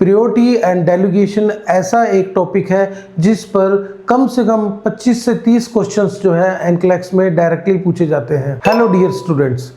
Priority and delegation ऐसा एक topic है जिस पर कम से कम 25 से 30 क्वेश्चंस जो है एनक्लेक्स में डायरेक्टली पूछे जाते हैं। हेलो डियर स्टूडेंट्स,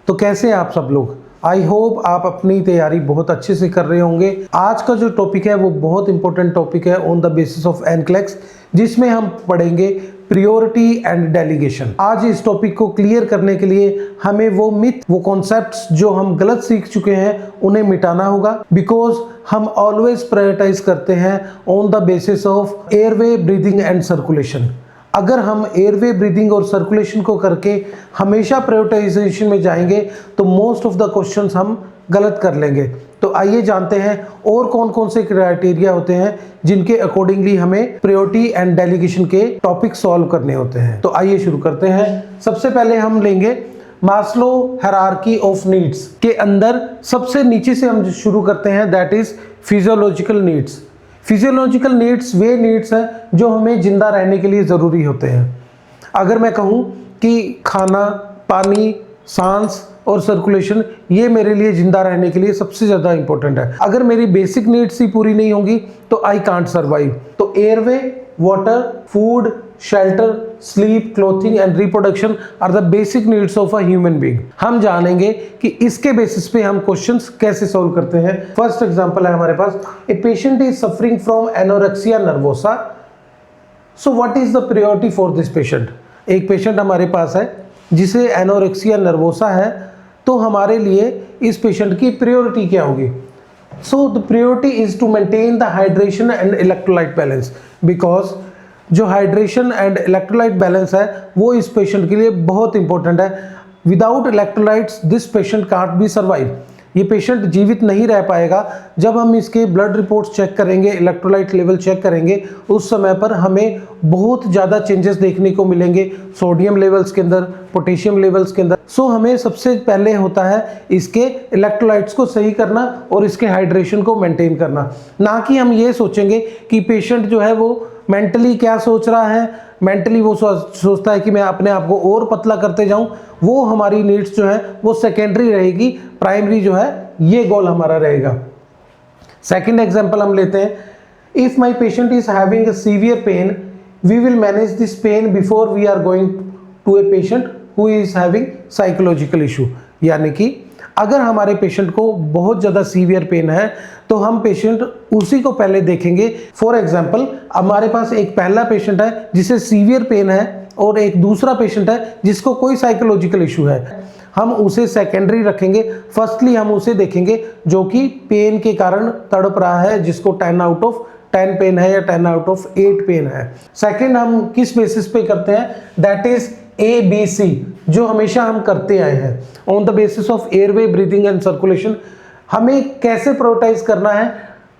तो कैसे हैं आप सब लोग? आई होप आप अपनी तैयारी बहुत अच्छे से कर रहे होंगे। आज का जो टॉपिक है वो बहुत इंपॉर्टेंट टॉपिक है on the basis of NCLEX, जिसमें हम पढ़ेंगे प्रायोरिटी एंड डेलीगेशन। आज इस टॉपिक को क्लियर करने के लिए हमें वो मिथ, वो कॉन्सेप्ट्स जो हम गलत सीख चुके हैं उन्हें मिटाना होगा, बिकॉज हम ऑलवेज प्रायोरिटाइज करते हैं on the basis of airway, breathing and circulation. अगर हम एयरवे, ब्रीदिंग और सर्कुलेशन को करके हमेशा प्रायोरिटाइजेशन में जाएंगे तो मोस्ट ऑफ द क्वेश्चंस हम गलत कर लेंगे। तो आइए जानते हैं और कौन कौन से क्राइटेरिया होते हैं जिनके अकॉर्डिंगली हमें प्रायोरिटी एंड डेलीगेशन के टॉपिक सॉल्व करने होते हैं। तो आइए शुरू करते हैं। सबसे पहले हम लेंगे मास्लो हायरार्की ऑफ नीड्स के अंदर सबसे नीचे से हम शुरू करते हैं, that is physiological needs. Physiological needs way needs हैं जो हमें जिंदा रहने के लिए ज़रूरी होते हैं। अगर मैं कहूँ कि खाना, पानी, सांस और सर्कुलेशन ये मेरे लिए जिंदा रहने के लिए सबसे ज़्यादा इंपॉर्टेंट है। अगर मेरी बेसिक नीड्स ही पूरी नहीं होंगी तो आई कांट सर्वाइव। तो airway, water, food, shelter, sleep, clothing and reproduction are the basic needs of a human being. हम जानेंगे कि इसके बेसिस पे हम क्वेश्चंस कैसे सॉल्व करते हैं। फर्स्ट एग्जांपल है हमारे पास, a patient is suffering from anorexia nervosa, so what is the priority for this patient. एक पेशेंट हमारे पास है जिसे एनोरेक्सिया नर्वोसा है, तो हमारे लिए इस पेशेंट की प्रायोरिटी क्या होगी? So the priority is to maintain the hydration and electrolyte balance, because जो हाइड्रेशन एंड इलेक्ट्रोलाइट बैलेंस है वो इस पेशेंट के लिए बहुत इंपॉर्टेंट है। Without electrolytes this patient can't be survive. ये पेशेंट जीवित नहीं रह पाएगा। जब हम इसके ब्लड रिपोर्ट्स चेक करेंगे, इलेक्ट्रोलाइट लेवल चेक करेंगे, उस समय पर हमें बहुत ज़्यादा चेंजेस देखने को मिलेंगे सोडियम लेवल्स के अंदर, पोटेशियम लेवल्स के अंदर। सो हमें सबसे पहले होता है इसके इलेक्ट्रोलाइट्स को सही करना और इसके हाइड्रेशन को मेंटेन करना, ना कि हम ये सोचेंगे कि पेशेंट जो है वो मेंटली क्या सोच रहा है। मेंटली वो सोचता है कि मैं अपने आप को और पतला करते जाऊं। वो हमारी नीड्स जो है वो सेकेंडरी रहेगी, प्राइमरी जो है ये गोल हमारा रहेगा। सेकंड एग्जांपल हम लेते हैं, if my patient is having a severe pain, we will manage this pain before we are going to a patient who is having psychological issue. यानी कि अगर हमारे पेशेंट को बहुत ज़्यादा सीवियर पेन है तो हम पेशेंट उसी को पहले देखेंगे। फॉर एग्जांपल, हमारे पास एक पहला पेशेंट है जिसे सीवियर पेन है और एक दूसरा पेशेंट है जिसको कोई साइकोलॉजिकल इशू है। हम उसे सेकेंडरी रखेंगे। फर्स्टली हम उसे देखेंगे जो कि पेन के कारण तड़प रहा है, जिसको 10 आउट ऑफ 10 पेन है या 10 आउट ऑफ 8 पेन है। सेकेंड हम किस बेसिस पे करते हैं, दैट इज ABC, जो हमेशा हम करते आए हैं on the basis of airway, breathing and circulation. हमें कैसे प्रायोरिटाइज करना है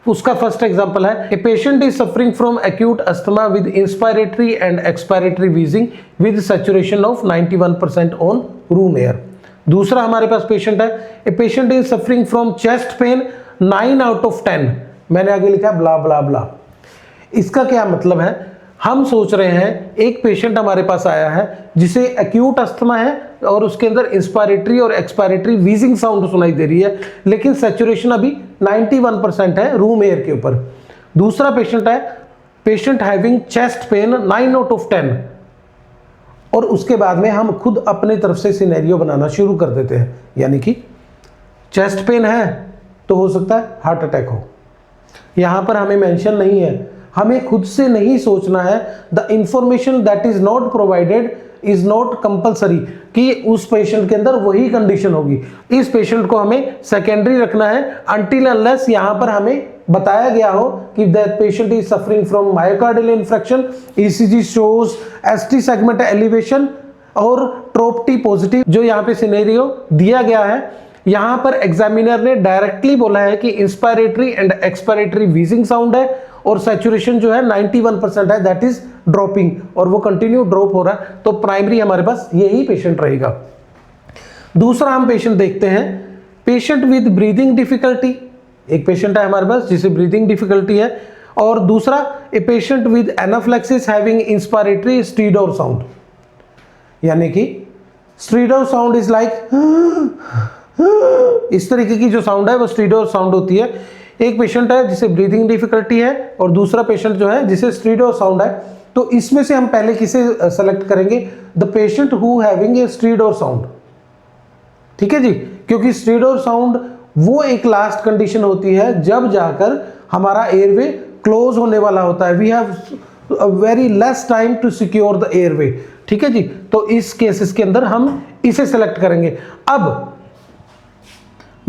उसका फर्स्ट एग्जांपल है, a patient is suffering from acute asthma with inspiratory and expiratory wheezing with saturation of 91% on room air. दूसरा हमारे पास पेशेंट है, a patient is suffering from chest pain 9 out of 10। मैंने आगे लिखा ब्ला ब्ला ब्ला। इसका क्या मतलब है? हम सोच रहे हैं एक पेशेंट हमारे पास आया है जिसे एक्यूट अस्थमा है और उसके अंदर इंस्पायरेटरी और एक्सपायरेटरी व्हीजिंग साउंड सुनाई दे रही है, लेकिन सैचुरेशन अभी 91% है रूम एयर के ऊपर। दूसरा पेशेंट है, patient having chest pain 9 out of 10, और उसके बाद में हम खुद अपने तरफ से सिनेरियो बनाना शुरू कर देते हैं। यानी कि चेस्ट पेन है तो हो सकता है हार्ट अटैक हो। यहां पर हमें मेंशन नहीं है, हमें खुद से नहीं सोचना है। The information that is not provided is not compulsory कि उस पेशेंट के अंदर वही कंडीशन होगी। इस पेशेंट को हमें सेकेंडरी रखना है अनटिल अनलेस यहां पर हमें बताया गया हो कि that patient is suffering from myocardial infarction, ECG shows ST segment elevation और ट्रोप-T पॉजिटिव, जो यहाँ पे सिनेरियो दिया गया है। यहाँ पर एग्जामिनर ने डायरेक्टली बोला है कि इंस्पायरेटरी एंड एक्सपायरेटरी व्हीजिंग साउंड है और सैचुरेशन जो है 91% है, दैट इज ड्रॉपिंग, और वो कंटिन्यू ड्रॉप हो रहा है। तो प्राइमरी हमारे पास यही पेशेंट रहेगा। दूसरा हम पेशेंट देखते हैं, पेशेंट विद ब्रीदिंग डिफिकल्टी। एक पेशेंट है हमारे पास जिसे ब्रीदिंग डिफिकल्टी है, और दूसरा a patient with anaphylaxis having inspiratory stridor sound. यानी कि स्टीडोर साउंड इज लाइक इस तरीके की जो साउंड है वो स्टीडोर साउंड होती है। एक पेशेंट है जिसे ब्रीदिंग डिफिकल्टी है और दूसरा पेशेंट जो है जिसे स्टीरियो साउंड है। तो इसमें से हम पहले किसे सेलेक्ट करेंगे? The patient who having a stereo sound. ठीक है जी, क्योंकि स्टीरियो साउंड वो एक लास्ट कंडीशन होती है जब जाकर हमारा एयरवे क्लोज होने वाला होता है। We have very less time to secure the airway. ठीक है जी, तो इस केसेस के अंदर हम इसे सेलेक्ट करेंगे। अब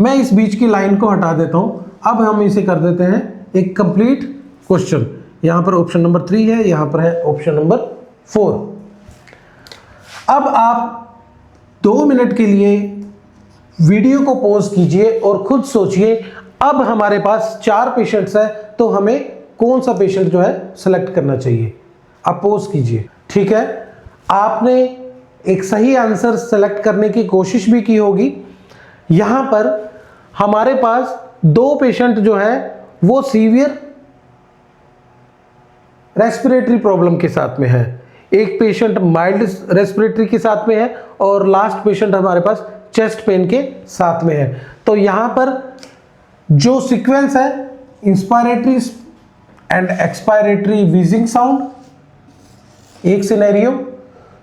मैं इस बीच की लाइन को हटा देता हूं। अब हम इसे कर देते हैं एक कंप्लीट क्वेश्चन। यहां पर ऑप्शन नंबर 3 है, यहां पर है ऑप्शन नंबर 4। अब आप 2 मिनट के लिए वीडियो को पॉज कीजिए और खुद सोचिए, अब हमारे पास 4 पेशेंट्स हैं, तो हमें कौन सा पेशेंट जो है सेलेक्ट करना चाहिए। आप पॉज कीजिए। ठीक है, आपने एक सही आंसर सेलेक्ट करने की कोशिश भी की होगी। यहां पर हमारे पास 2 पेशेंट जो है वो सीवियर रेस्पिरेटरी प्रॉब्लम के साथ में है, एक पेशेंट माइल्ड रेस्पिरेटरी के साथ में है और लास्ट पेशेंट हमारे पास चेस्ट पेन के साथ में है। तो यहां पर जो सीक्वेंस है, इंस्पायरेटरी एंड एक्सपायरेटरी व्हीजिंग साउंड एक सिनेरियो,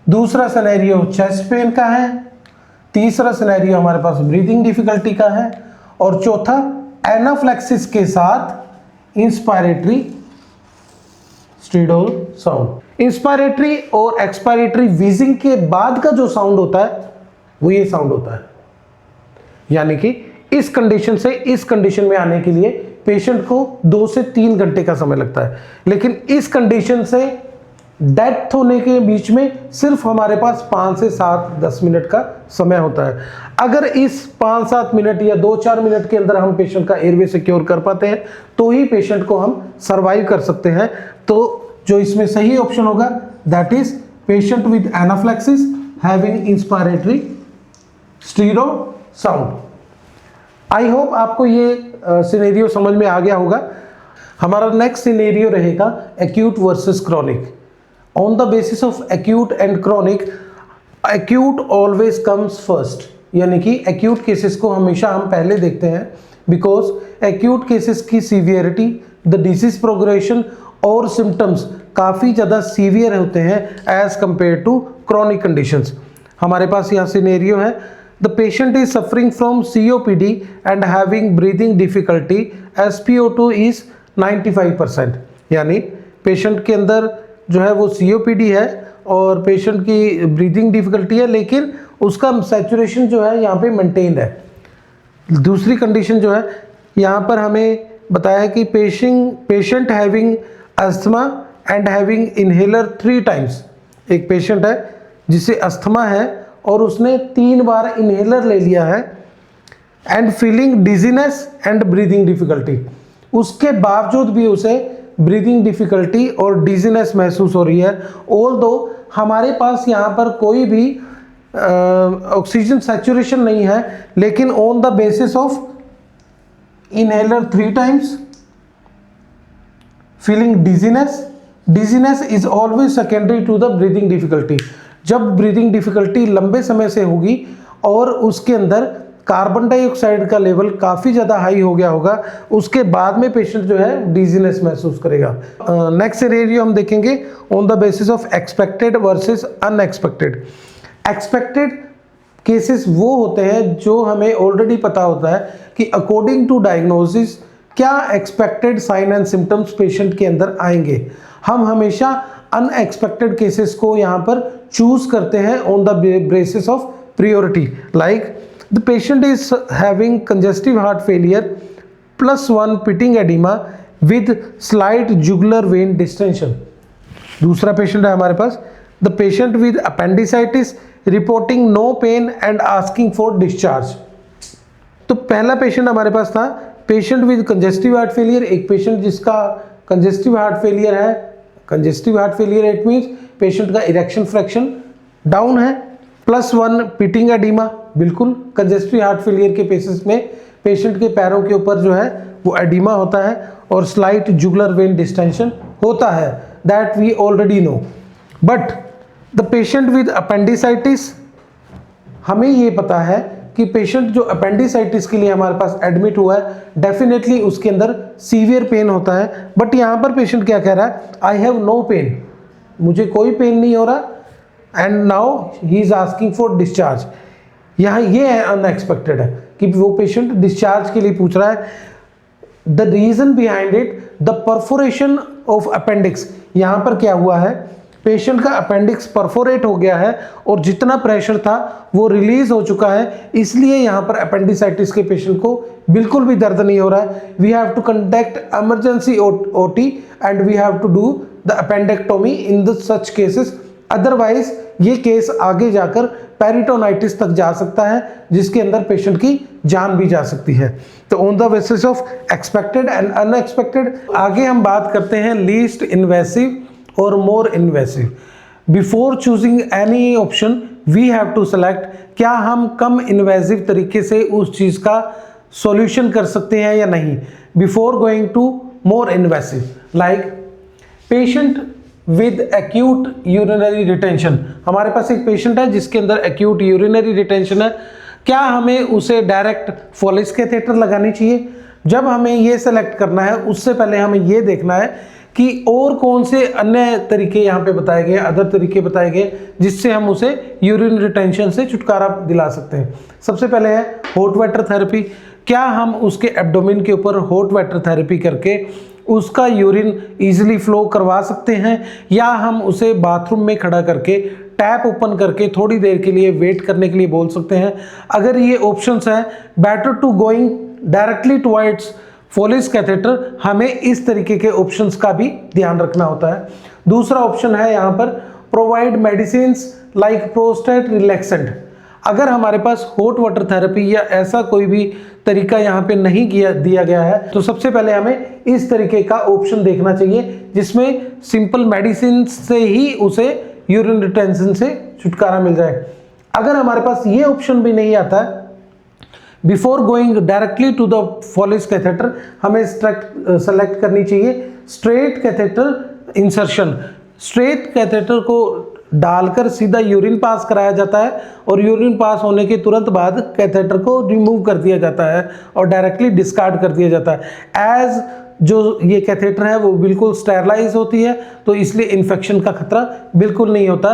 दूसरा सिनेरियो चेस्ट पेन का है, तीसरा सिनेरियो हमारे पास ब्रीदिंग डिफिकल्टी का है और चौथा एनाफ्लेक्सिस के साथ इंस्पायरेटरी स्टीरियो साउंड। इंस्पायरेटरी और एक्सपायरेटरी व्हीजिंग के बाद का जो साउंड होता है वो ये साउंड होता है। यानी कि इस कंडीशन से इस कंडीशन में आने के लिए पेशेंट को 2 से 3 घंटे का समय लगता है, लेकिन इस कंडीशन से डेथ होने के बीच में सिर्फ हमारे पास 5 से 7-10 मिनट का समय होता है। अगर इस 5-7 मिनट या 2-4 मिनट के अंदर हम पेशेंट का एयरवे सिक्योर कर पाते हैं तो ही पेशेंट को हम सर्वाइव कर सकते हैं। तो जो इसमें सही ऑप्शन होगा that is patient with anaphylaxis having inspiratory stridor sound. I hope आपको ये सिनेरियो समझ में आ गया होगा। हमारा नेक्स्ट सिनेरियो रहेगा acute versus chronic. On the basis of acute and chronic, acute always comes first, यानी कि एक्यूट केसेस को हमेशा हम पहले देखते हैं बिकॉज एक्यूट केसेस की सीवियरिटी, द डिसीज प्रोग्रेशन और सिम्टम्स काफ़ी ज़्यादा सीवियर होते हैं as compare to chronic conditions. हमारे पास यहाँ सिनेरियो है, the patient is suffering from COPD and having breathing difficulty, SpO2 is 95%। यानी पेशेंट के अंदर जो है वो COPD है और पेशेंट की ब्रीदिंग डिफिकल्टी है, लेकिन उसका सैचुरेशन जो है यहाँ पे मेंटेन्ड है। दूसरी कंडीशन जो है यहाँ पर हमें बताया कि patient having asthma and having inhaler 3 times. एक पेशेंट है जिसे अस्थमा है और उसने 3 बार इनहेलर ले लिया है and feeling dizziness and breathing difficulty. उसके बावजूद भी उसे ब्रीदिंग डिफिकल्टी और डिजीनेस महसूस हो रही है। ऑल्दो हमारे पास यहाँ पर कोई भी ऑक्सीजन सैचुरेशन नहीं है, लेकिन on the basis of inhaler 3 times, feeling dizziness is always secondary to the breathing difficulty. जब ब्रीदिंग डिफिकल्टी लंबे समय से होगी और उसके अंदर कार्बन डाइऑक्साइड का लेवल काफ़ी ज़्यादा हाई हो गया होगा, उसके बाद में पेशेंट जो है डिजीनेस महसूस करेगा। नेक्स्ट सिनेरियो हम देखेंगे on the basis of expected versus unexpected. Expected cases वो होते हैं जो हमें ऑलरेडी पता होता है कि अकॉर्डिंग टू डायग्नोसिस क्या expected sign and symptoms patient के अंदर आएंगे। हम हमेशा अनएक्सपेक्टेड केसेस को यहाँ पर चूज करते हैं on the basis of priority. Like the patient is having congestive heart failure +1 pitting edema with slight jugular vein distension. दूसरा पेशेंट है हमारे पास the patient with appendicitis reporting no pain and asking for discharge. तो पहला patient हमारे पास था patient with congestive heart failure, एक पेशेंट जिसका कंजेस्टिव हार्ट फेलियर है। Congestive heart failure it means patient का इरेक्शन फ्रैक्शन डाउन है, +1 पिटिंग एडिमा। बिल्कुल कंजेस्टिव हार्ट फेलियर के केसेस में पेशेंट के पैरों के ऊपर जो है वो एडिमा होता है और स्लाइट जुगुलर वेन डिस्टेंशन होता है, that we already know. But the patient with appendicitis, हमें ये पता है कि कि पेशेंट जो अपेंडिसाइटिस के लिए हमारे पास एडमिट हुआ है, डेफिनेटली उसके अंदर सीवियर पेन होता है। बट यहाँ पर पेशेंट क्या कह रहा है, आई हैव नो पेन, मुझे कोई पेन नहीं हो रहा, and now he is asking for discharge. यहाँ ये है अनएक्सपेक्टेड है कि वो पेशेंट डिस्चार्ज के लिए पूछ रहा है। The reason behind it, the perforation of appendix. यहाँ पर क्या हुआ है, पेशेंट का अपेंडिक्स परफोरेट हो गया है और जितना प्रेशर था वो रिलीज हो चुका है, इसलिए यहाँ पर अपेंडिसाइटिस के पेशेंट को बिल्कुल भी दर्द नहीं हो रहा है। We have to conduct emergency OT and we have to do the appendectomy in the such cases, otherwise ये केस आगे जाकर पेरिटोनाइटिस तक जा सकता है, जिसके अंदर पेशेंट की जान भी जा सकती है। तो on the basis of expected and unexpected, आगे हम बात करते हैं लीस्ट इन्वेसिव और more invasive. Before choosing any option we have to select, क्या हम कम इन्वेसिव तरीके से उस चीज़ का सॉल्यूशन कर सकते हैं या नहीं, before going to more invasive. Like patient with acute urinary retention, हमारे पास एक पेशेंट है जिसके अंदर एक्यूट यूरिनरी रिटेंशन है, क्या हमें उसे डायरेक्ट फोलिस कैथेटर लगानी चाहिए? जब हमें ये सेलेक्ट करना है उससे पहले हमें ये देखना है कि और कौन से अन्य तरीके यहाँ पे बताए गए, अदर तरीके बताए गए जिससे हम उसे यूरिन रिटेंशन से छुटकारा दिला सकते हैं। सबसे पहले है हॉट वाटर थेरेपी। क्या हम उसके एब्डोमेन के ऊपर हॉट वाटर थेरेपी करके उसका यूरिन इजीली फ्लो करवा सकते हैं, या हम उसे बाथरूम में खड़ा करके टैप ओपन करके थोड़ी देर के लिए वेट करने के लिए बोल सकते हैं। अगर ये ऑप्शंस हैं, better to going directly towards Foley's catheter, हमें इस तरीके के ऑप्शंस का भी ध्यान रखना होता है। दूसरा ऑप्शन है यहाँ पर provide medicines like prostate relaxant. अगर हमारे पास हॉट वाटर थेरेपी या ऐसा कोई भी तरीका यहाँ पे नहीं दिया गया है, तो सबसे पहले हमें इस तरीके का ऑप्शन देखना चाहिए जिसमें सिंपल मेडिसिन से ही उसे यूरिन रिटेंशन से छुटकारा मिल जाए। अगर हमारे पास ये ऑप्शन भी नहीं आता है, before going directly to the Foley's catheter, हमें सेलेक्ट करनी चाहिए straight catheter insertion. Straight catheter को डालकर सीधा यूरिन पास कराया जाता है और यूरिन पास होने के तुरंत बाद कैथेटर को रिमूव कर दिया जाता है और डायरेक्टली डिस्कार्ड कर दिया जाता है। एज जो ये कैथेटर है वो बिल्कुल स्टेरलाइज होती है, तो इसलिए इन्फेक्शन का खतरा बिल्कुल नहीं होता।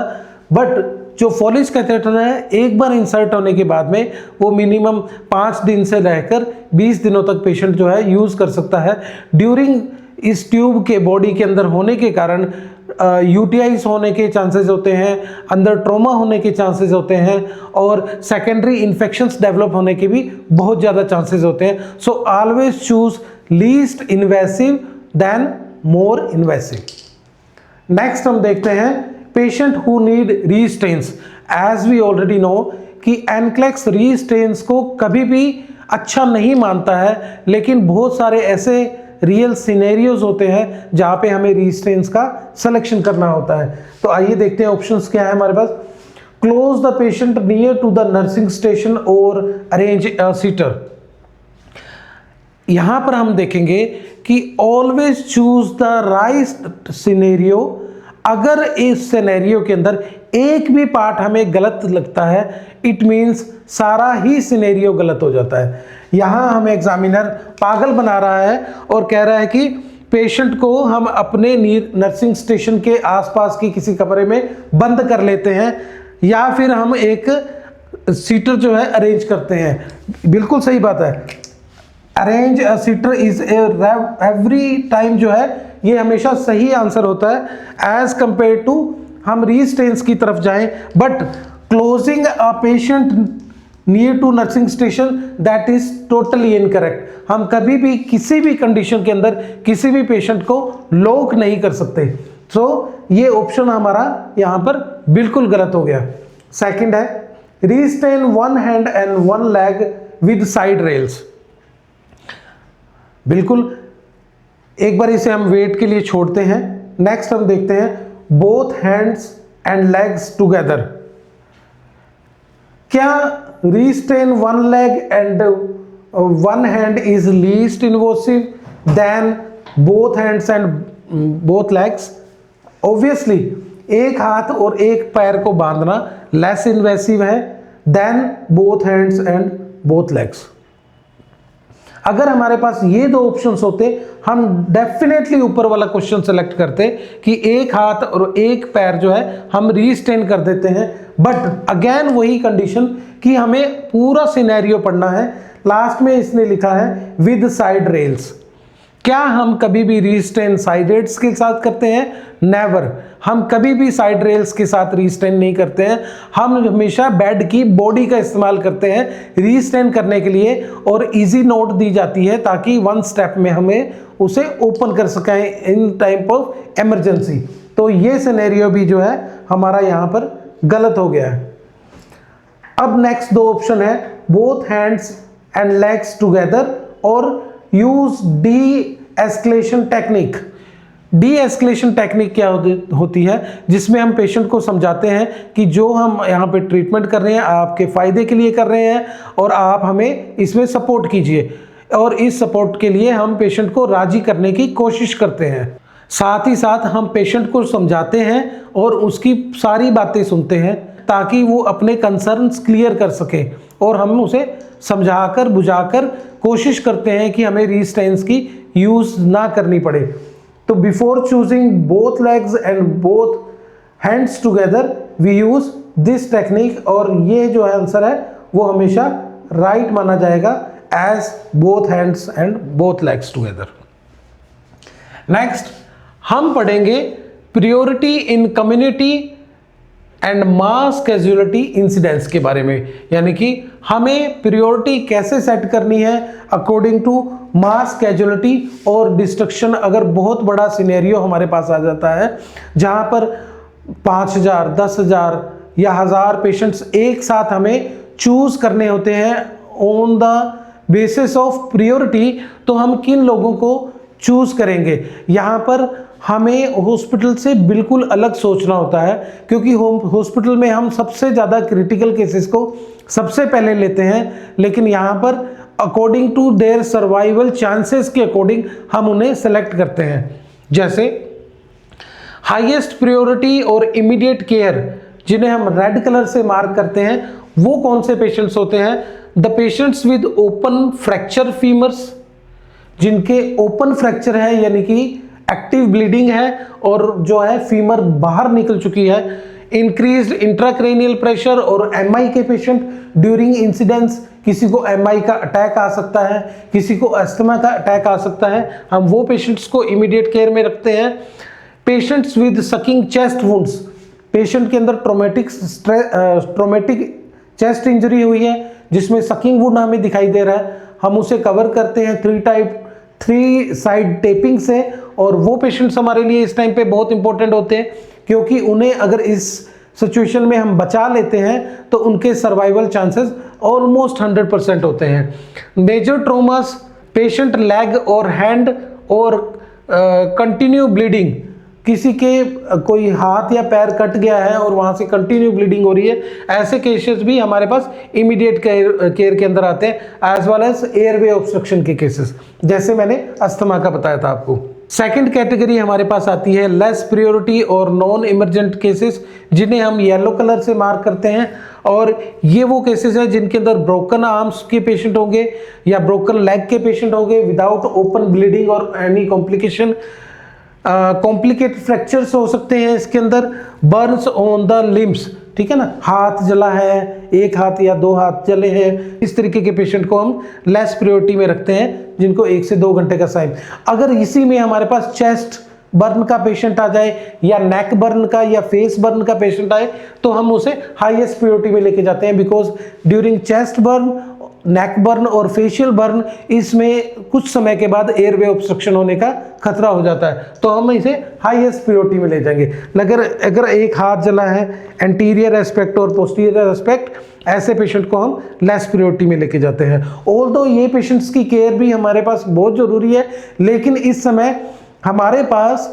बट जो फोलिस कैथेटर है, एक बार इंसर्ट होने के बाद में वो मिनिमम 5 दिन से रहकर 20 दिनों तक पेशेंट जो है यूज़ कर सकता है। ड्यूरिंग इस ट्यूब के बॉडी के अंदर होने के कारण यूटीआईज होने के चांसेस होते हैं, अंदर ट्रॉमा होने के चांसेस होते हैं और सेकेंडरी इन्फेक्शंस डेवलप होने के भी बहुत ज़्यादा चांसेस होते हैं। So always choose least invasive than more invasive. Next हम देखते हैं patient who need restraints. As we already know कि एनक्लेक्स रीस्टेन्स को कभी भी अच्छा नहीं मानता है, लेकिन बहुत सारे ऐसे रियल सिनेरियोज होते हैं जहाँ पे हमें रीस्टेन्स का सिलेक्शन करना होता है। तो आइए देखते हैं ऑप्शंस क्या है हमारे पास। Close the patient near to the nursing station और अरेंज अ सीटर। यहाँ पर हम देखेंगे कि always choose the right scenario. अगर इस सिनेरियो के अंदर एक भी पार्ट हमें गलत लगता है, इट मीन्स सारा ही सिनेरियो गलत हो जाता है। यहाँ हमें एग्जामिनर पागल बना रहा है और कह रहा है कि पेशेंट को हम अपने नर्सिंग स्टेशन के आसपास की किसी कमरे में बंद कर लेते हैं या फिर हम एक सीटर जो है अरेंज करते हैं। बिल्कुल सही बात है। Arrange a seater is every time जो है ये हमेशा सही आंसर होता है एज कंपेयर टू हम रीस्टेन्स की तरफ जाएं। But closing a patient near to nursing station that is totally incorrect. हम कभी भी किसी भी कंडीशन के अंदर किसी भी पेशेंट को लॉक नहीं कर सकते। सो ये ऑप्शन हमारा यहाँ पर बिल्कुल गलत हो गया। सेकंड है restrain one hand and one leg with side rails. बिल्कुल एक बार इसे हम वेट के लिए छोड़ते हैं। नेक्स्ट हम देखते हैं both hands and legs together. क्या restrain one leg and one hand is least invasive than both hands and both legs? Obviously एक हाथ और एक पैर को बांधना लेस इन्वेसिव है than both hands and both legs. अगर हमारे पास ये दो ऑप्शंस होते, हम डेफिनेटली ऊपर वाला क्वेश्चन सेलेक्ट करते कि एक हाथ और एक पैर जो है हम रीस्टेन कर देते हैं। बट अगेन वही कंडीशन कि हमें पूरा सिनेरियो पढ़ना है। लास्ट में इसने लिखा है विद साइड रेल्स। क्या हम कभी भी रीस्टेन साइड रेल्स के साथ करते हैं? नेवर। हम कभी भी साइड रेल्स के साथ रीस्टेन नहीं करते हैं। हम हमेशा बेड की बॉडी का इस्तेमाल करते हैं रीस्टेन करने के लिए, और इजी नोट दी जाती है ताकि वन स्टेप में हमें उसे ओपन कर सकें इन टाइम ऑफ इमरजेंसी। तो ये सिनेरियो भी जो है हमारा यहाँ पर गलत हो गया है। अब नेक्स्ट दो ऑप्शन है both hands and legs together और use de escalation technique. De escalation technique क्या होती है? जिसमें हम पेशेंट को समझाते हैं कि जो हम यहाँ पे ट्रीटमेंट कर रहे हैं आपके फ़ायदे के लिए कर रहे हैं और आप हमें इसमें सपोर्ट कीजिए, और इस सपोर्ट के लिए हम पेशेंट को राज़ी करने की कोशिश करते हैं। साथ ही साथ हम पेशेंट को समझाते हैं और उसकी सारी बातें सुनते हैं ताकि वो अपने कंसर्न्स क्लियर कर सके, और हम उसे समझाकर बुझाकर कोशिश करते हैं कि हमें रीस्टेन्स की यूज़ ना करनी पड़े। तो before choosing both legs and both hands together we use this technique, और ये जो आंसर है वो हमेशा राइट माना जाएगा as both hands and both legs together. Next हम पढ़ेंगे priority in community and mass casualty incidents के बारे में, यानी कि हमें प्रियोरिटी कैसे सेट करनी है अकॉर्डिंग टू मास कैजुअलिटी और डिस्ट्रक्शन। अगर बहुत बड़ा सिनेरियो हमारे पास आ जाता है जहां पर 5000, 10,000 या 1000 पेशेंट्स एक साथ हमें चूज करने होते हैं on the basis of priority, तो हम किन लोगों को चूज करेंगे? यहाँ पर हमें हॉस्पिटल से बिल्कुल अलग सोचना होता है, क्योंकि हॉस्पिटल में हम सबसे ज़्यादा क्रिटिकल केसेस को सबसे पहले लेते हैं, लेकिन यहाँ पर according to their survival chances के अकॉर्डिंग हम उन्हें सेलेक्ट करते हैं। जैसे हाईएस्ट प्रायोरिटी और इमीडिएट केयर, जिन्हें हम रेड कलर से मार्क करते हैं, वो कौन से पेशेंट्स होते हैं? The patients with open fracture femurs, जिनके ओपन फ्रैक्चर है यानी कि एक्टिव ब्लीडिंग है और जो है फीमर बाहर निकल चुकी है। इंक्रीज्ड इंट्राक्रेनियल प्रेशर और एमआई के पेशेंट ड्यूरिंग इंसिडेंट्स, किसी को एमआई का अटैक आ सकता है, किसी को अस्थमा का अटैक आ सकता है, हम वो पेशेंट्स को इमीडिएट केयर में रखते हैं। Patients with sucking chest wounds, patient के अंदर ट्रोमेटिक चेस्ट इंजरी हुई है जिसमें सकिंग वुंड हमें दिखाई दे रहा है, हम उसे कवर करते हैं 3 साइड टेपिंग से, और वो पेशेंट्स हमारे लिए इस टाइम पे बहुत इंपॉर्टेंट होते हैं, क्योंकि उन्हें अगर इस सिचुएशन में हम बचा लेते हैं तो उनके सर्वाइवल चांसेस ऑलमोस्ट 100% होते हैं। मेजर ट्रोमास, पेशेंट लेग और हैंड और कंटिन्यू ब्लीडिंग, किसी के कोई हाथ या पैर कट गया है और वहाँ से कंटिन्यू ब्लीडिंग हो रही है, ऐसे केसेस भी हमारे पास इमीडिएट केयर के अंदर आते हैं, as well as airway obstruction के केसेस, जैसे मैंने अस्थमा का बताया था आपको। सेकंड कैटेगरी हमारे पास आती है लेस प्रायोरिटी और नॉन इमरजेंट केसेस, जिन्हें हम येलो कलर से मार्क करते हैं, और ये वो केसेस हैं जिनके अंदर ब्रोकन आर्म्स के पेशेंट होंगे या ब्रोकन लेग के पेशेंट होंगे विदाउट ओपन ब्लीडिंग और एनी कॉम्प्लिकेशन। कॉम्प्लिकेटेड फ्रैक्चर्स हो सकते हैं इसके अंदर, बर्न्स ऑन द लिम्स, ठीक है ना, हाथ जला है, एक हाथ या 2 हाथ जले हैं, इस तरीके के पेशेंट को हम लेस प्रायोरिटी में रखते हैं, जिनको 1 से 2 घंटे का टाइम। अगर इसी में हमारे पास चेस्ट बर्न का पेशेंट आ जाए या नेक बर्न का या फेस बर्न का पेशेंट आए तो हम उसे हाईएस्ट प्रायोरिटी में लेके जाते हैं, because during chest burn, neck burn और फेशियल बर्न, इसमें कुछ समय के बाद एयरवे ऑब्स्ट्रक्शन होने का खतरा हो जाता है, तो हम इसे हाईएस्ट प्रायोरिटी में ले जाएंगे। अगर एक हाथ जला है, एंटीरियर एस्पेक्ट और पोस्टीरियर एस्पेक्ट, ऐसे पेशेंट को हम लेस प्रायोरिटी में लेके जाते हैं। ऑल्दो ये पेशेंट्स की केयर भी हमारे पास बहुत ज़रूरी है, लेकिन इस समय हमारे पास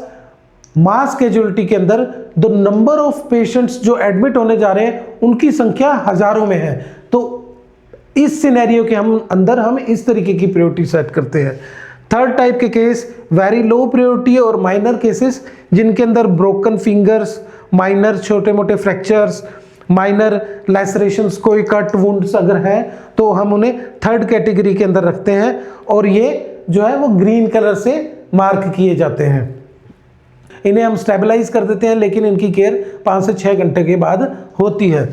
मास कैजुअलिटी के अंदर द नंबर ऑफ पेशेंट्स जो एडमिट होने जा रहे हैं उनकी संख्या हजारों में है, तो इस सिनेरियो के अंदर हम इस तरीके की प्रायोरिटी सेट करते हैं। थर्ड टाइप के केस वेरी लो प्रायोरिटी और माइनर केसेस, जिनके अंदर ब्रोकन फिंगर्स, माइनर छोटे मोटे फ्रैक्चर्स, माइनर लैसरेशंस, कोई कट वुंड्स अगर हैं तो हम उन्हें थर्ड कैटेगरी के अंदर रखते हैं और ये जो है वो ग्रीन कलर से मार्क किए जाते हैं। इन्हें हम स्टेबलाइज कर देते हैं, लेकिन इनकी केयर 5 से 6 घंटे के बाद होती है।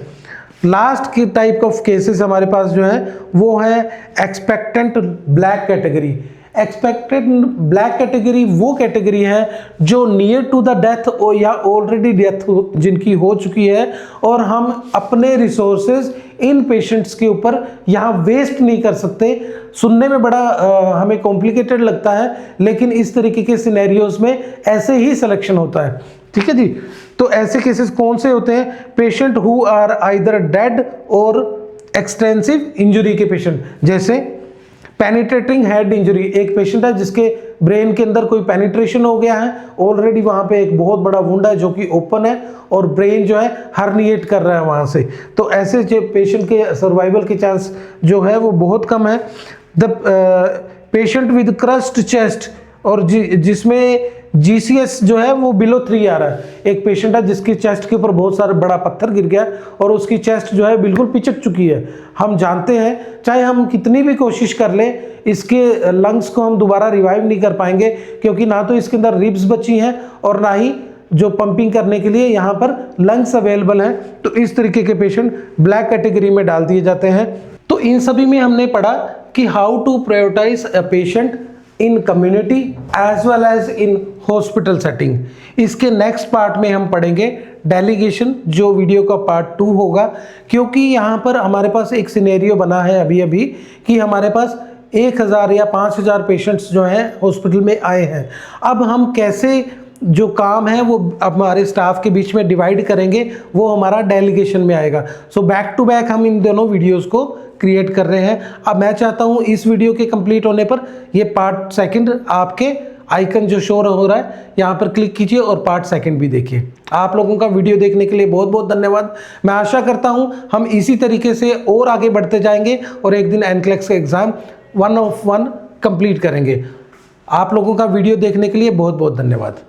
लास्ट की टाइप ऑफ केसेस हमारे पास जो है वो है expectant black category. Expected black category वो कैटेगरी है जो नियर टू द डेथ या ऑलरेडी डेथ जिनकी हो चुकी है और हम अपने रिसोर्सेज इन पेशेंट्स के ऊपर यहाँ वेस्ट नहीं कर सकते। सुनने में बड़ा हमें कॉम्प्लिकेटेड लगता है, लेकिन इस तरीके के सिनेरियोज में ऐसे ही सिलेक्शन होता है। ठीक है जी। तो ऐसे केसेस कौन से होते हैं? Patient who are either dead और एक्सटेंसिव इंजरी के पेशेंट, जैसे पेनिट्रेटिंग हेड इंजरी। एक पेशेंट है जिसके ब्रेन के अंदर कोई पेनिट्रेशन हो गया है, ऑलरेडी वहां पे एक बहुत बड़ा वुंड है जो कि ओपन है और ब्रेन जो है हर्निएट कर रहा है वहां से, तो ऐसे पेशेंट के सर्वाइवल के चांस जो है वो बहुत कम है। The patient with crust chest, और जिसमें जीसीएस जो है वो बिलो 3 आ रहा है। एक पेशेंट है जिसकी चेस्ट के ऊपर बहुत सारा बड़ा पत्थर गिर गया और उसकी चेस्ट जो है बिल्कुल पिचक चुकी है। हम जानते हैं चाहे हम कितनी भी कोशिश कर लें, इसके लंग्स को हम दोबारा रिवाइव नहीं कर पाएंगे, क्योंकि ना तो इसके अंदर रिब्स बची हैं और ना ही जो पंपिंग करने के लिए यहाँ पर लंग्स अवेलेबल हैं। तो इस तरीके के पेशेंट ब्लैक कैटेगरी में डाल दिए जाते हैं। तो इन सभी में हमने पढ़ा कि how to prioritize a patient in community as well as in hospital setting. इसके नेक्स्ट पार्ट में हम पढ़ेंगे डेलीगेशन, जो वीडियो का पार्ट 2 होगा, क्योंकि यहाँ पर हमारे पास एक सिनेरियो बना है अभी कि हमारे पास 1000 या 5000 पेशेंट्स जो हैं हॉस्पिटल में आए हैं। अब हम कैसे जो काम है वो हमारे स्टाफ के बीच में डिवाइड करेंगे, वो हमारा डेलीगेशन में आएगा। सो बैक टू बैक हम इन दोनों वीडियोस को क्रिएट कर रहे हैं। अब मैं चाहता हूं इस वीडियो के कंप्लीट होने पर ये पार्ट 2 आपके आइकन जो शो हो रहा है यहाँ पर क्लिक कीजिए और पार्ट 2 भी देखिए। आप लोगों का वीडियो देखने के लिए बहुत बहुत धन्यवाद। मैं आशा करता हूं हम इसी तरीके से और आगे बढ़ते जाएंगे और एक दिन NCLEX का एग्जाम 1 of 1 कंप्लीट करेंगे। आप लोगों का वीडियो देखने के लिए बहुत बहुत धन्यवाद।